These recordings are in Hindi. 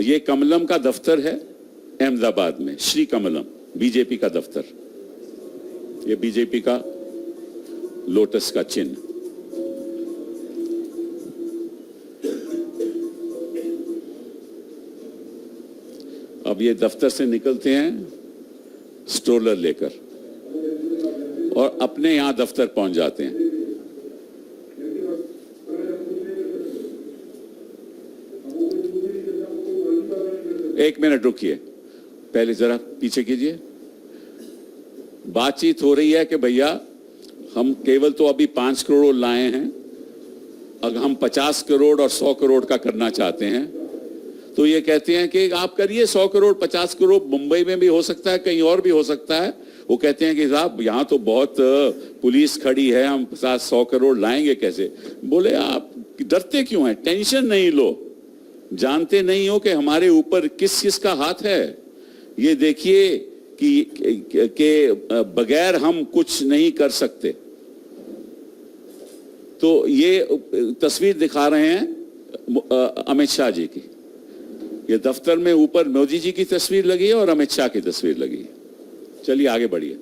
ये कमलम का दफ्तर है अहमदाबाद में, श्री कमलम बीजेपी का दफ्तर। ये बीजेपी का लोटस का चिन्ह। अब ये दफ्तर से निकलते हैं स्ट्रोलर लेकर और अपने यहां दफ्तर पहुंच जाते हैं। एक मिनट रुकिए, पहले जरा पीछे कीजिए। बातचीत हो रही है कि भैया हम केवल तो अभी 5 करोड़ लाए हैं, अगर हम 50 करोड़ और 100 करोड़ का करना चाहते हैं तो ये कहते हैं कि आप करिए 100 करोड़ 50 करोड़, मुंबई में भी हो सकता है, कहीं और भी हो सकता है। वो कहते हैं कि साहब यहाँ तो बहुत पुलिस खड़ी है, हम 50-100 करोड़ लाएंगे कैसे। बोले आप डरते क्यों हैं, टेंशन नहीं लो, जानते नहीं हो कि हमारे ऊपर किस किस का हाथ है। ये देखिए कि बगैर हम कुछ नहीं कर सकते। तो ये तस्वीर दिखा रहे हैं अमित शाह जी की। ये दफ्तर में ऊपर मोदी जी की तस्वीर लगी है और अमित शाह की तस्वीर लगी है। चलिए आगे बढ़िए।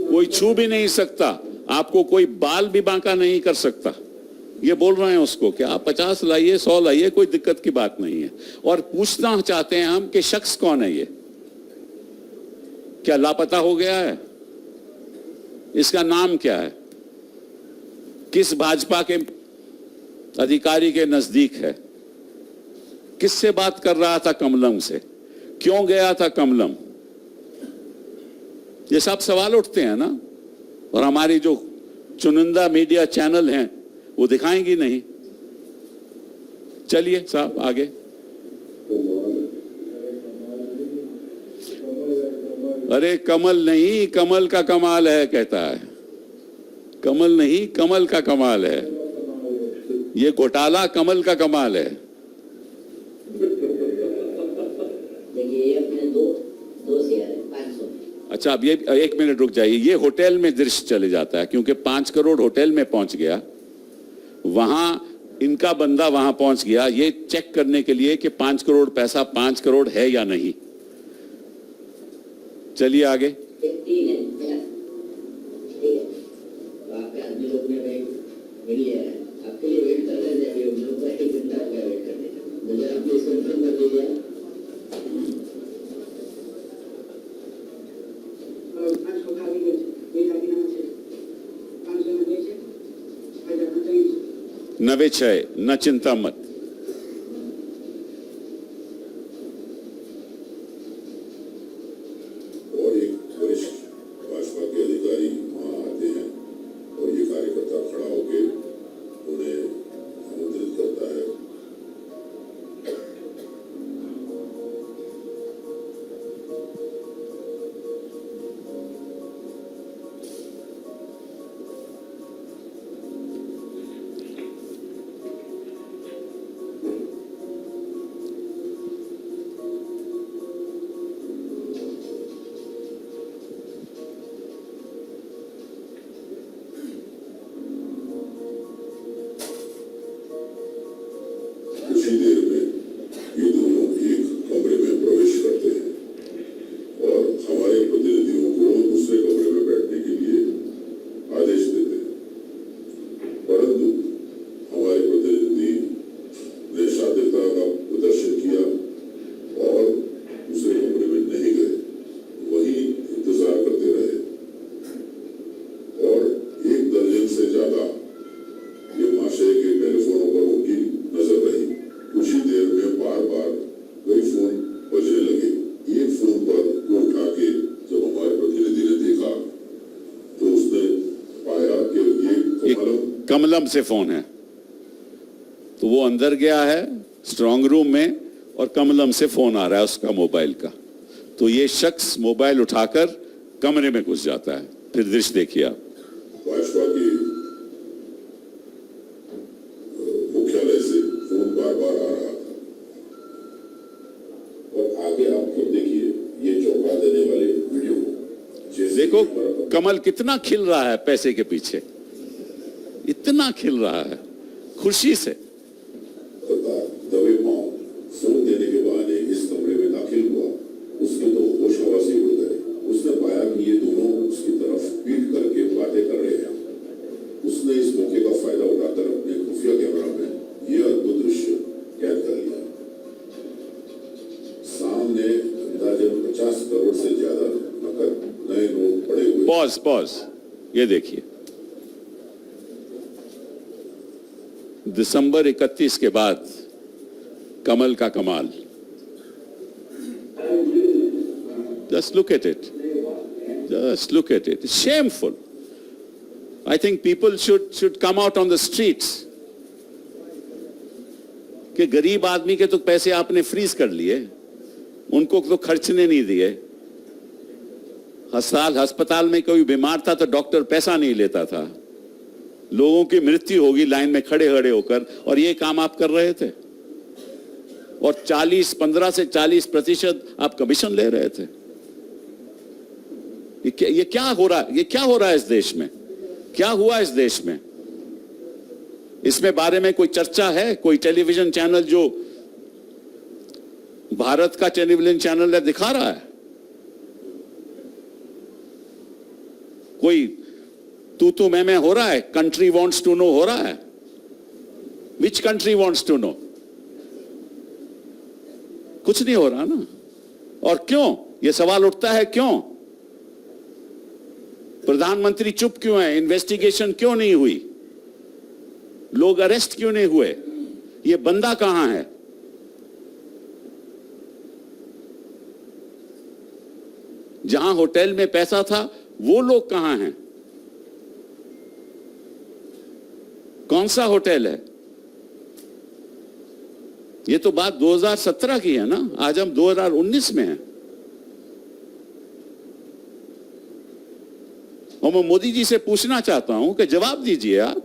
कोई छू भी नहीं सकता आपको, कोई बाल भी बांका नहीं कर सकता। ये बोल रहे हैं उसको कि आप 50 लाइए 100 लाइए, कोई दिक्कत की बात नहीं है। और पूछना चाहते हैं हम कि शख्स कौन है, ये क्या लापता हो गया है, इसका नाम क्या है, किस भाजपा के अधिकारी के नजदीक है, किससे बात कर रहा था कमलम से, क्यों गया था कमलम। ये सब सवाल उठते हैं ना, और हमारी जो चुनिंदा मीडिया चैनल हैं वो दिखाएंगी नहीं। चलिए साहब आगे। अरे कमल नहीं, कमल का कमाल है कहता है, कमल नहीं कमल का कमाल है। ये घोटाला कमल का कमाल है। अच्छा अब ये 1 मिनट रुक जाइए, ये होटल में दृश्य चले जाता है क्योंकि 5 करोड़ होटल में पहुंच गया, वहां इनका बंदा वहां पहुंच गया ये चेक करने के लिए कि 5 करोड़ पैसा 5 करोड़ है या नहीं। चलिए आगे। नवे छय न चिंता मत। और एक वरिष्ठ भाजपा के अधिकारी वहां आते हैं और ये कार्यकर्ता खड़ा होकर उन्हें आमंत्रित करता है। कुछ ही देर में ये दोनों एक कमरे में प्रवेश करते हैं और हमारे प्रतिनिधियों को दूसरे कमरे में बैठने के लिए आदेश देते हैं, परंतु हमारे प्रतिनिधि ने शातिरता का प्रदर्शन किया और दूसरे कमरे में नहीं गए, वहीं इंतजार करते रहे और 1 दर्जन से ज्यादा ये महाशय के टेलीफोनों पर उनकी नजर रही। कुछ ही देर में बार बार कई फोन बजने लगे। एक फोन पर वो उठा के जब हमारे प्रतिनिधि ने देखा तो उसने पाया कि ये कमलम से फोन है, तो वो अंदर गया है स्ट्रांग रूम में और कमलम से फोन आ रहा है उसका मोबाइल का। तो ये शख्स मोबाइल उठाकर कमरे में घुस जाता है। फिर दृश्य देखिए आप। भाजपा की मुख्यालय से फोन बार बार आ रहा था और आगे आप खुद देखिए ये चौंका देने वाले वीडियो को। जैसे देखो कमल कितना खिल रहा है पैसे के पीछे, इतना खिल रहा है खुशी से। तथा दबे पांव फोन देने के बहाने इस कमरे में दाखिल हुआ। उसके तो होश हवास ही उड़ गए। उसने पाया कि ये दोनों उसकी तरफ पीट करके बातें कर रहे हैं। उसने इस मौके का फायदा उठाकर अपने खुफिया कैमरा में यह अद्भुत दृश्य कैद कर लिया। सामने अंदाजन 50 करोड़ से ज्यादा नकद नए नोट पड़े हुए। पॉज, ये देखिए, दिसंबर 31 के बाद कमल का कमाल। Just look at it. Just look at it. It's shameful. I think people should come out on the streets. कि गरीब आदमी के तो पैसे आपने फ्रीज कर लिए, उनको तो खर्चने नहीं दिए। अस्पताल में कोई बीमार था तो डॉक्टर पैसा नहीं लेता था। लोगों की मृत्यु होगी लाइन में खड़े खड़े होकर, और ये काम आप कर रहे थे। और 15 से 40% आप कमीशन ले रहे थे। ये क्या हो रहा है? ये क्या हो रहा है इस देश में? क्या हुआ इस देश में? इसमें बारे में कोई चर्चा है? कोई टेलीविजन चैनल जो भारत का टेलीविजन चैनल है दिखा रहा है? कोई तू मैं हो रहा है? कंट्री वांट्स टू नो हो रहा है? Which country wants to know? कुछ नहीं हो रहा ना। और क्यों यह सवाल उठता है? क्यों प्रधानमंत्री चुप क्यों है? इन्वेस्टिगेशन क्यों नहीं हुई? लोग अरेस्ट क्यों नहीं हुए? यह बंदा कहां है? जहां होटल में पैसा था वो लोग कहां हैं? कौन सा होटल है? ये तो बात 2017 की है ना, आज हम 2019 में हैं। और मैं मोदी जी से पूछना चाहता हूं कि जवाब दीजिए आप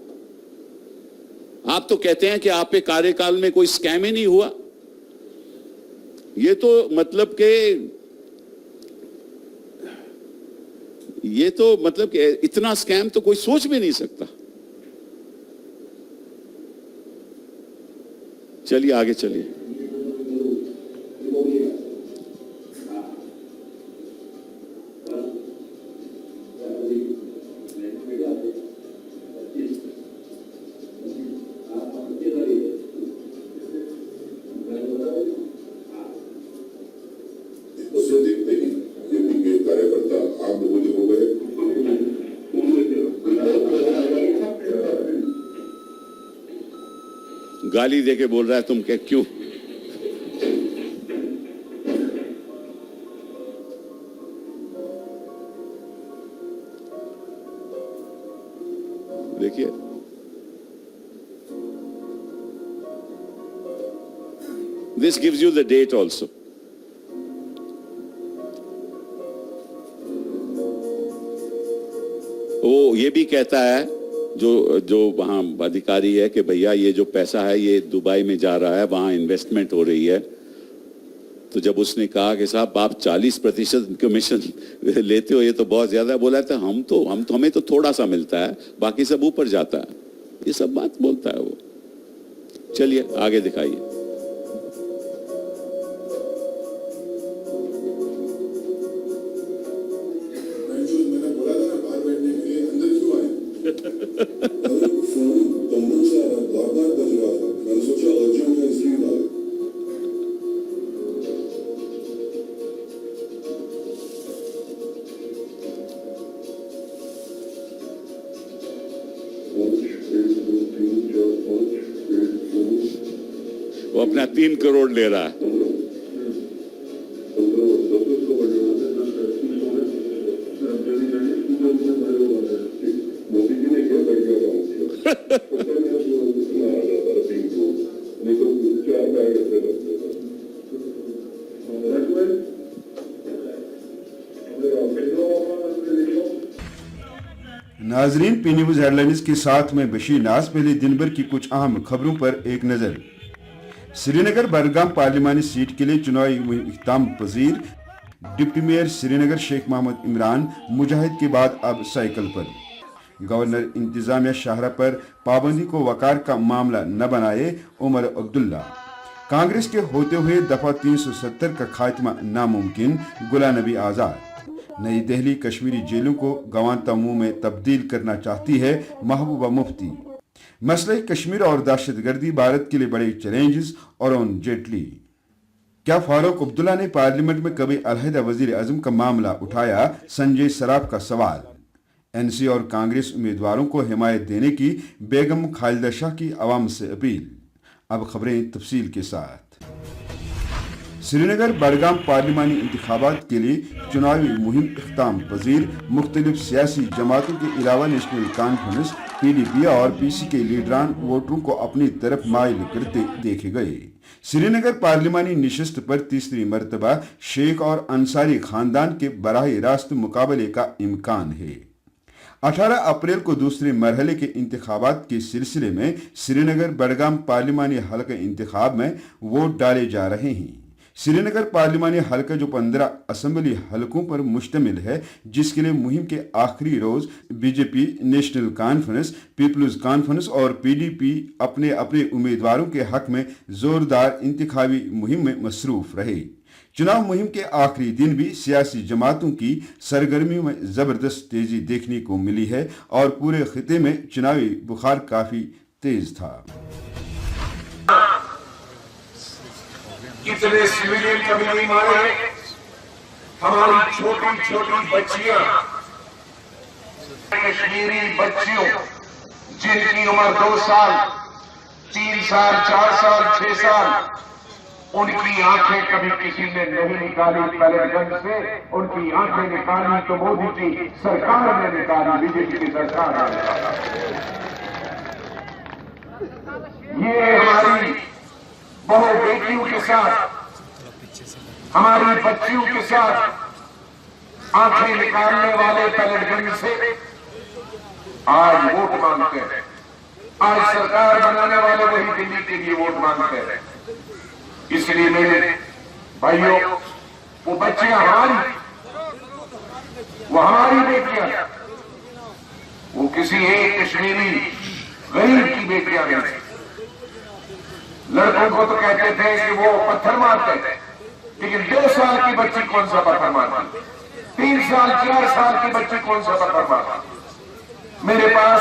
तो कहते हैं कि आपके कार्यकाल में कोई स्कैम ही नहीं हुआ। ये तो मतलब कि इतना स्कैम तो कोई सोच भी नहीं सकता। चलिए आगे चलिए। उसे देखते ही जेपी के कार्यकर्ता आग बबूले हो गए। गाली देके बोल रहा है तुम क्या क्यों? देखिए this gives you the date also. वो ये भी कहता है जो वहां अधिकारी है कि भैया ये जो पैसा है ये दुबई में जा रहा है, वहां इन्वेस्टमेंट हो रही है। तो जब उसने कहा कि साहब आप 40% कमीशन लेते हो, ये तो बहुत ज्यादा, बोला था हमें तो थोड़ा सा मिलता है, बाकी सब ऊपर जाता है। ये सब बात बोलता है वो। चलिए आगे दिखाइए। वो अपना 3 करोड़ ले रहा है। नाजरीन, पी न्यूज हेडलाइंस के साथ में बशीर नाज। पहले दिन भर की कुछ अहम खबरों पर एक नजर। श्रीनगर बडगाम पार्लिमानी सीट के लिए चुनावी इख्तिताम पजीर डिप्टी मेयर श्रीनगर शेख मोहम्मद इमरान मुजाहिद के बाद अब साइकिल पर। गवर्नर इंतजामिया शाहरा पर पाबंदी को वकार का मामला न बनाए, उमर अब्दुल्ला। कांग्रेस के होते हुए दफा 370 का खात्मा नामुमकिन, गुलाम नबी आजाद। नई दिल्ली कश्मीरी जेलों को गवांतामुंह में तब्दील करना चाहती है, महबूबा मुफ्ती। मसले कश्मीर और दहशतगर्दी भारत के लिए बड़े चैलेंजेस, अरुण जेटली। क्या फारूक अब्दुल्ला ने पार्लियामेंट में कभी अलहदा वजीर आजम का मामला उठाया, संजय सराफ का सवाल। एनसी और कांग्रेस उम्मीदवारों को हिमायत देने की बेगम खालिदा शाह की आवाम से अपील। अब खबरें तफसील के साथ। श्रीनगर बडगाम पार्लिमानी इंतखाबात के लिए चुनावी मुहिम इख्ताम पजीर। मुख्तलिफ सियासी जमातों के अलावा नेशनल कॉन्फ्रेंस, PDP और PC के लीडरान वोटरों को अपनी तरफ माइल करते देखे गए। श्रीनगर पार्लिमानी निशस्त पर तीसरी मरतबा शेख और अंसारी खानदान के बराह रास्त मुकाबले का इम्कान है। 18 अप्रैल को दूसरे मरहले के इंतखाबात के सिलसिले में श्रीनगर बडगाम पार्लिमानी हल्का इंतखाब में वोट डाले जा रहे हैं। श्रीनगर पार्लिमानी हल्का जो 15 असेंबली हलकों पर मुश्तमिल है, जिसके लिए मुहिम के आखिरी रोज BJP, नेशनल कॉन्फ्रेंस, पीपल्स कॉन्फ्रेंस और PDP अपने अपने उम्मीदवारों के हक में जोरदार इंतखाबी मुहिम में मसरूफ रहे। चुनाव मुहिम के आखिरी दिन भी सियासी जमातों की सरगर्मियों में जबरदस्त तेजी देखने को मिली है और पूरे खिते में चुनावी बुखार काफी तेज था। कितने सिविलियन कभी नहीं मारे, हमारी छोटी छोटी बच्चियां, कश्मीरी बच्चियों जिनकी उम्र 2 साल, 3 साल, 4 साल, 6 साल, उनकी आंखें कभी किसी ने नहीं निकाली पैलेटगंज से। उनकी आंखें निकाली तो मोदी की सरकार ने निकाली, BJP की सरकार ने निकाली। ये हमारी बहु बेटियों के साथ, हमारी बच्चियों के साथ आंखें निकालने वाले पैलेटगंज से आज वोट मांगते हैं। आज सरकार बनाने वाले वही दिल्ली के लिए वोट मांगते हैं। इसलिए मेरे भाइयों, वो बच्चियां हमारी, वो हमारी बेटियां, वो किसी एक कश्मीरी गरीब की बेटियां नहीं। लड़कों को तो कहते थे कि वो पत्थर मारते थे, लेकिन 2 साल की बच्ची कौन सा पत्थर मारती, 3 साल 4 साल की बच्ची कौन सा पत्थर मारती। मेरे पास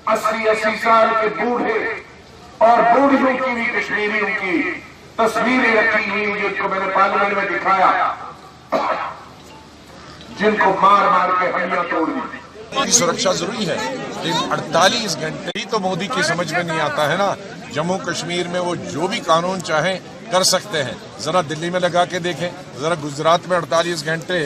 80-80 साल के बूढ़े और बूढ़ियों की भी कश्मीरियों की तस्वीरें रखी हुई, जिनको मैंने पार्लियामेंट में दिखाया, जिनको मार मार के हड्डियां तोड़ दी। सुरक्षा जरूरी है, लेकिन 48 घंटे ही तो मोदी की समझ में नहीं आता है ना। जम्मू कश्मीर में वो जो भी कानून चाहे कर सकते हैं। जरा दिल्ली में लगा के देखें, जरा गुजरात में 48 घंटे,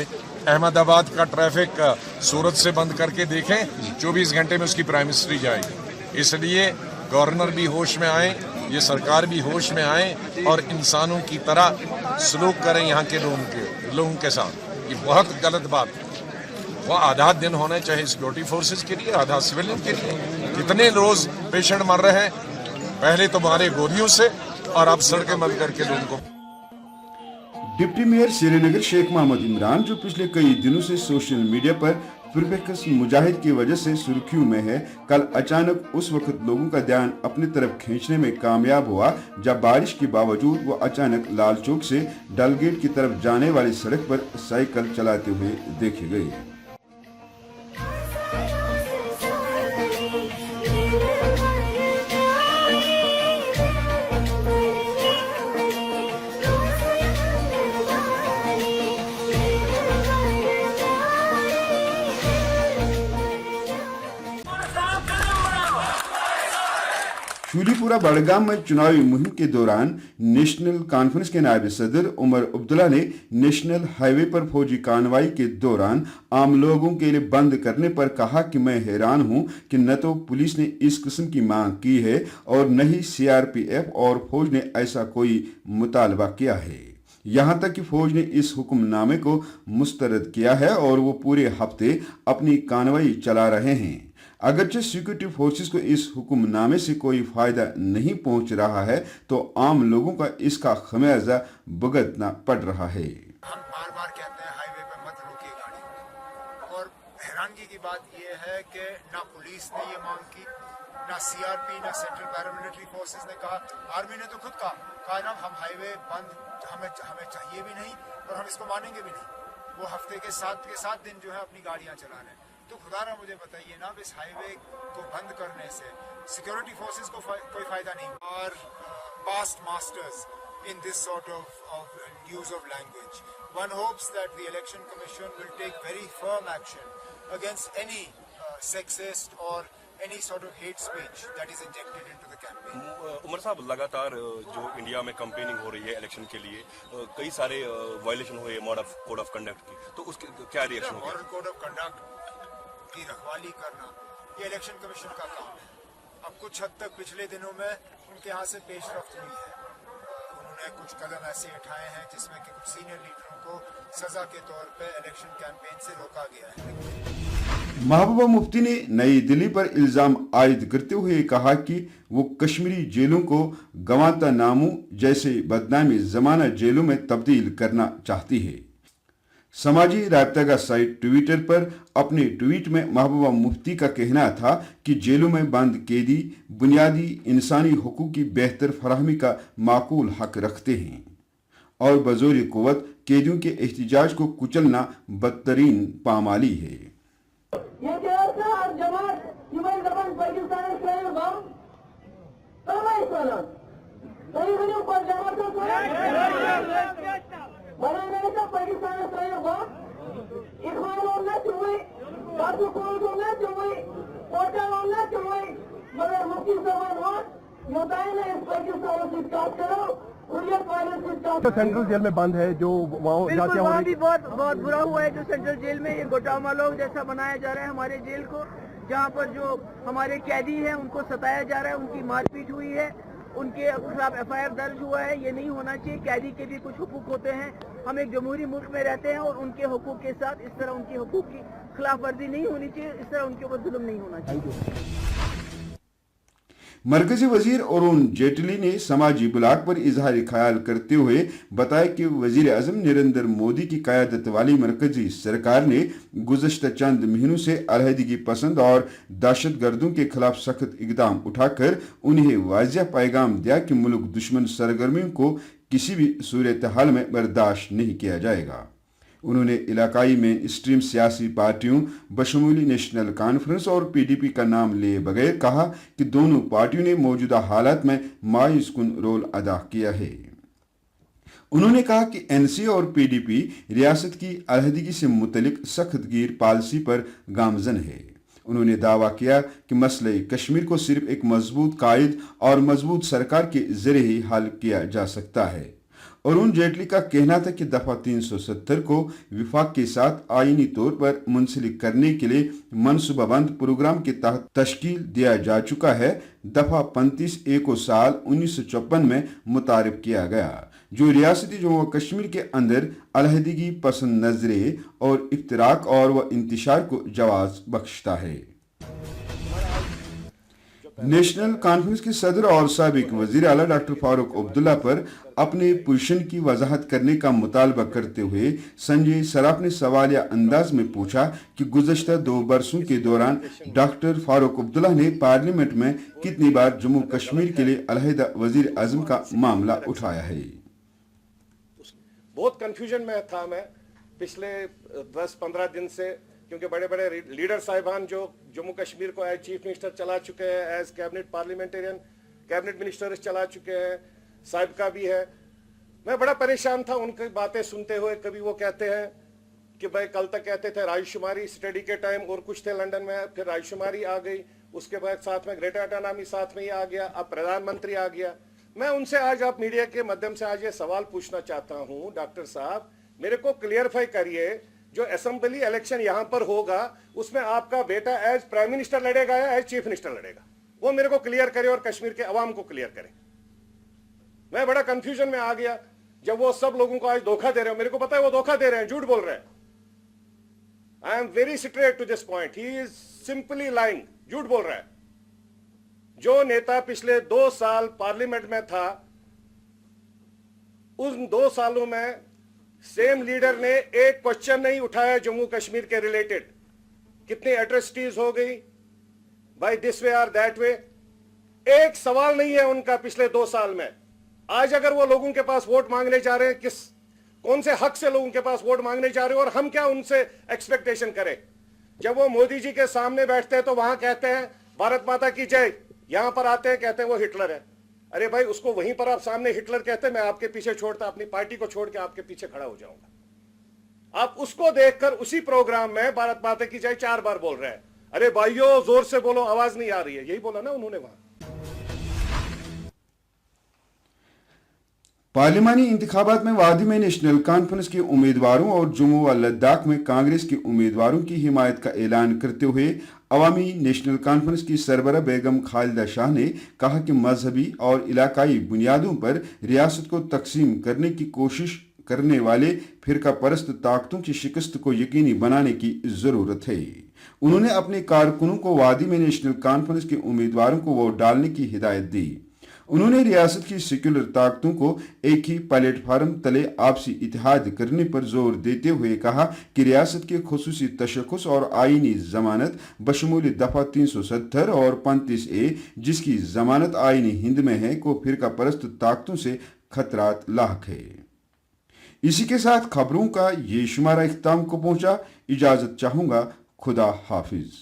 अहमदाबाद का ट्रैफिक सूरत से बंद करके देखें, 24 घंटे में उसकी प्राइमरी जाएगी। इसलिए गवर्नर भी होश में आए, ये सरकार भी होश में आए और इंसानों की तरह सलूक करें यहाँ के लोगों के साथ। ये बहुत गलत बात है। वो आधा दिन होना चाहिए सिक्योरिटी फोर्सेस के लिए, आधा सिविलियन के लिए। कितने रोज पेशेंट मर रहे हैं, पहले तो मारे गोलियों से और अब सड़कें बंद करके लोगों को। डिप्टी मेयर श्रीनगर शेख मोहम्मद इमरान, जो पिछले कई दिनों से सोशल मीडिया पर फिरबेकस मुजाहिद की वजह से सुर्खियों में है, कल अचानक उस वक्त लोगों का ध्यान अपनी तरफ खींचने में कामयाब हुआ जब बारिश के बावजूद वो अचानक लाल चौक से डलगेट की तरफ जाने वाली सड़क पर साइकिल चलाते हुए देखे गए। शूलीपुरा बडगाम में चुनावी मुहिम के दौरान नेशनल कॉन्फ्रेंस के नायब सदर उमर अब्दुल्ला ने नेशनल हाईवे पर फौजी कार्रवाई के दौरान आम लोगों के लिए बंद करने पर कहा कि मैं हैरान हूं कि न तो पुलिस ने इस किस्म की मांग की है और न ही CRPF और फौज ने ऐसा कोई मुतालबा किया है। यहाँ तक कि फौज ने इस हुक्मनामे को मुस्तरद किया है और वो पूरे हफ्ते अपनी कार्रवाई चला रहे हैं। अगरचे सिक्योरिटी फोर्सेस को इस हुक्मनामे से कोई फायदा नहीं पहुंच रहा है, तो आम लोगों का इसका खमियाजा भुगतना पड़ रहा है। हम बार बार कहते हैं हैरानगी की बात यह है कि ना पुलिस ने ये मांग की, ना सीआरपी, ना सेंट्रल पैरामिलिट्री फोर्सेस ने कहा। आर्मी ने तो खुद कहा ना हम हाईवे बंद हमें चाहिए भी नहीं और हम इसको मानेंगे भी नहीं। वो हफ्ते के 7 दिन जो है अपनी गाड़ियां चला रहे हैं। तो खुदारा मुझे बताइए ना, इस हाईवे को बंद करने से सिक्योरिटी फोर्सेस को कोई फायदा नहीं। और past masters in this sort of use of language. One hopes that the Election Commission will take very firm action against any sexist or any sort of hate speech that is injected into the campaign. Omar साहब, लगातार जो इंडिया में कैंपेनिंग हो रही है इलेक्शन के लिए, कई सारे वायलेशन हुए कोड ऑफ कंडक्ट की, तो उसके क्या रिएक्शन होगा? मॉरल कोड ऑफ कंडक्ट की रखवाली करना ये इलेक्शन कमीशन का काम है। अब कुछ हद तक पिछले दिनों में उनके यहाँ से पेशरफ्त हुई है। उन्होंने कुछ कदम ऐसे उठाए हैं जिसमें कि कुछ सीनियर लीडरों को सजा के तौर पे इलेक्शन कैंपेन से रोका गया है। महबूबा मुफ्ती ने नई दिल्ली पर इल्जाम आयद करते हुए कहा कि वो कश्मीरी जेलों को गवांतानामो जैसे बदनामी जमाना जेलों में तब्दील करना चाहती है। समाजी राब्ता साइट ट्विटर पर अपने ट्वीट में महबूबा मुफ्ती का कहना था कि जेलों में बंद कैदी बुनियादी इंसानी हुकूक की बेहतर फराहमी का माकूल हक रखते हैं और बज़ोर कुव्वत कैदियों के एहतिजाज को कुचलना बदतरीन पामाली है। तो सेंट्रल जेल में बंद है जो वहाँ भी बहुत बुरा हुआ है। जो सेंट्रल जेल में ये गोटामा लोग जैसा बनाया जा रहा है हमारे जेल को, जहाँ पर जो हमारे कैदी हैं उनको सताया जा रहा है, उनकी मारपीट हुई है, उनके खिलाफ FIR दर्ज हुआ है। ये नहीं होना चाहिए। कैदी के भी कुछ हुकूक होते हैं। हम एक जमहूरी मुल्क में रहते हैं और उनके हुकूक के साथ इस तरह उनके हुकूक की खिलाफ वर्जी नहीं होनी चाहिए, इस तरह उनके ऊपर जुल्म नहीं होना चाहिए। मरकजी वजीर अरुण जेटली ने समाजी ब्लॉग पर इजहार ख्याल करते हुए बताया कि वजीर आजम नरेंद्र मोदी की क़यादत वाली मरकजी सरकार ने गुज़श्ता चंद महीनों से अलहदगी पसंद और दहशतगर्दों के खिलाफ सख्त इक़दाम उठाकर उन्हें वाज़ेह पैगाम दिया कि मुल्क दुश्मन सरगर्मियों को किसी भी सूरत हाल में बर्दाश्त नहीं किया जाएगा। उन्होंने इलाकाई मेन स्ट्रीम सियासी पार्टियों बशमूली नेशनल कॉन्फ्रेंस और PDP का नाम लिए बगैर कहा कि दोनों पार्टियों ने मौजूदा हालात में मायूस कुन रोल अदा किया है। उन्होंने कहा कि NC और PDP रियासत की अलहदगी से मुतलिक सख्त गिर पॉलिसी पर गामजन है। उन्होंने दावा किया कि मसले कश्मीर को सिर्फ एक मजबूत कायद और मजबूत सरकार के जरिए ही हल किया जा सकता है। अरुण जेटली का कहना था कि दफा 370 को विफाक के साथ आईनी तौर पर मुंसलिक करने के लिए मनसूबाबंद प्रोग्राम के तहत तश्कील दिया जा चुका है। दफा 35A को साल 1954 में मुतारिफ किया गया, जो रियासती जम्मू कश्मीर के अंदर अलहदगी पसंद नजरे और इफ्तराक और व इंतशार को जवाज बख्शता है। नेशनल कॉन्फ्रेंस के सदर और साबिक वजीर आला डॉक्टर फारूक अब्दुल्ला पर अपने पोजीशन की वजाहत करने का मुतालबा करते हुए संजय सराफ ने सवालिया अंदाज में पूछा कि गुज़श्ता 2 बरसों के दौरान डॉक्टर फारूक अब्दुल्ला ने पार्लियामेंट में कितनी बार जम्मू कश्मीर के लिए अलहदा वजीर आजम का मामला उठाया है। बहुत कंफ्यूजन में था मैं पिछले 10-15 दिन से, क्योंकि बड़े बड़े लीडर साहिबान जो जम्मू कश्मीर को एज चीफ मिनिस्टर चला चुके हैं, as cabinet parliamentarian cabinet minister चला चुके हैं, साहिब का भी है। मैं बड़ा परेशान था उनकी बातें सुनते हुए। कभी वो कहते हैं कि भाई कल तक कहते थे रायशुमारी स्टडी के टाइम और कुछ थे लंदन में, फिर रायशुमारी आ गई, उसके बाद साथ में ग्रेटर ऑटोनॉमी साथ में ही आ गया, अब प्रधानमंत्री आ गया। मैं उनसे आज आप मीडिया के माध्यम से आज ये सवाल पूछना चाहता हूं, डॉक्टर साहब मेरे को क्लियरफाई करिए, जो असेंबली इलेक्शन यहां पर होगा उसमें आपका बेटा एज प्राइम मिनिस्टर लड़ेगा या एज चीफ मिनिस्टर लड़ेगा, वो मेरे को क्लियर करे और कश्मीर के अवाम को क्लियर करे। मैं बड़ा कंफ्यूजन में आ गया जब वो सब लोगों को आज धोखा दे रहे हो। मेरे को पता है वो धोखा दे रहे हैं, झूठ बोल रहे हैं। I am very straight to this point, he is simply lying, झूठ बोल रहा है। जो नेता पिछले 2 साल पार्लियामेंट में था, उन 2 सालों में सेम लीडर ने एक क्वेश्चन नहीं उठाया जम्मू कश्मीर के रिलेटेड। कितनी एट्रोसिटीज हो गई भाई, दिस वे और दैट वे। एक सवाल नहीं है उनका पिछले 2 साल में। आज अगर वो लोगों के पास वोट मांगने जा रहे हैं, कौन से हक से लोगों के पास वोट मांगने जा रहे हैं, और हम क्या उनसे एक्सपेक्टेशन करें? जब वो मोदी जी के सामने बैठते हैं तो वहां कहते हैं भारत माता की जय, यहां पर आते हैं कहते हैं वो हिटलर है। अरे भाई, उसको वहीं पर आप सामने हिटलर कहते हैं, मैं आपके पीछे छोड़ता, अपनी पार्टी को छोड़ के आपके पीछे खड़ा हो जाऊंगा। आप उसको देखकर उसी प्रोग्राम में भारत माता की जय 4 बार बोल रहे हैं। अरे भाइयों, जोर से बोलो, आवाज नहीं आ रही है, यही बोला ना उन्होंने वहां। पार्लिमानी इंतखाबात में वादी में नेशनल कॉन्फ्रेंस के उम्मीदवारों और जम्मू व लद्दाख में कांग्रेस के उम्मीदवारों की हिमायत का ऐलान करते हुए अवामी नेशनल कॉन्फ्रेंस की सरबराह बेगम खालिदा शाह ने कहा कि मजहबी और इलाकाई बुनियादों पर रियासत को तकसीम करने की कोशिश करने वाले फिरका परस्त ताकतों की शिकस्त को यकीनी बनाने की जरूरत है। उन्होंने अपने कारकुनों को वादी में नेशनल कॉन्फ्रेंस के उम्मीदवारों को वोट डालने की हिदायत दी। उन्होंने रियासत की सेक्युलर ताकतों को एक ही प्लेटफार्म तले आपसी इत्तेहाद करने पर जोर देते हुए कहा कि रियासत के खुसूसी तशख़्ख़ुस और आईनी जमानत बशमूल दफा 370 और 35A, जिसकी जमानत आईनी हिंद में है, को फिरका परस्त ताकतों से खतरात लाक है। इसी के साथ खबरों का ये शुमारा इख्तिताम को पहुंचा। इजाजत चाहूंगा। खुदा हाफिज।